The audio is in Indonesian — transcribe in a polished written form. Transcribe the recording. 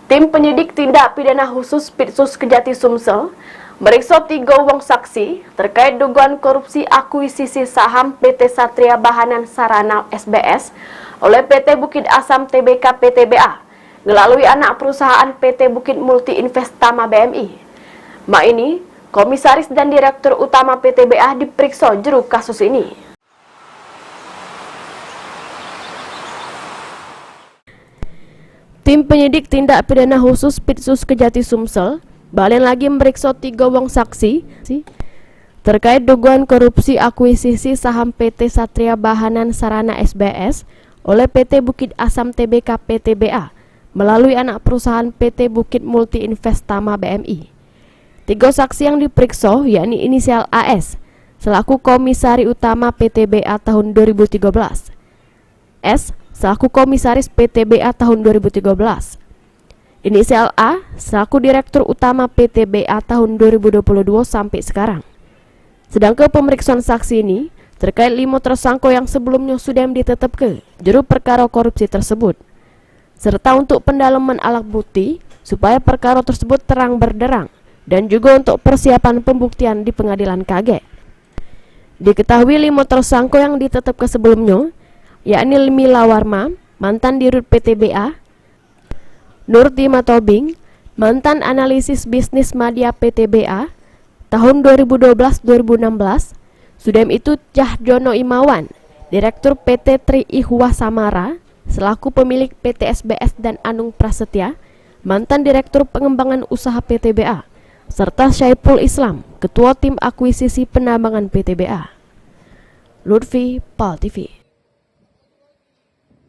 Tim penyidik tindak pidana khusus Pitsus Kejati Sumsel meriksa 3 wong saksi terkait dugaan korupsi akuisisi saham PT Satria Bahanan Sarana SBS oleh PT Bukit Asam Tbk PTBA melalui anak perusahaan PT Bukit Multi Investama BMI. Ma ini, komisaris dan direktur utama PTBA diperiksa juru kasus ini. Tim penyidik tindak pidana khusus Pitsus Kejati Sumsel balen lagi meriksa 3 wong saksi terkait dugaan korupsi akuisisi saham PT Satria Bahanan Sarana SBS oleh PT Bukit Asam Tbk PTBA melalui anak perusahaan PT Bukit Multi Investama BMI. 3 saksi yang diperiksa yakni inisial AS selaku komisaris utama PTBA tahun 2013, S selaku komisaris PTBA tahun 2013, inisial A selaku direktur utama PTBA tahun 2022 sampai sekarang. Sedangkan pemeriksaan saksi ini terkait 5 tersangka yang sebelumnya sudah ditetapkan juru perkara korupsi tersebut, serta untuk pendalaman alat bukti supaya perkara tersebut terang benderang dan juga untuk persiapan pembuktian di pengadilan KG. Diketahui 5 tersangka yang ditetapkan sebelumnya yakni Mila Warma, mantan dirut PTBA, Nurti Matobing, mantan analisis bisnis media PTBA tahun 2012-2016, Sudem itu Cahjono Imawan, direktur PT Tri Ihwa Samara, selaku pemilik PT SBS dan Anung Prasetya, mantan direktur pengembangan usaha PTBA, serta Syaiful Islam, ketua tim akuisisi penambangan PTBA. Lutfi, PAL TV.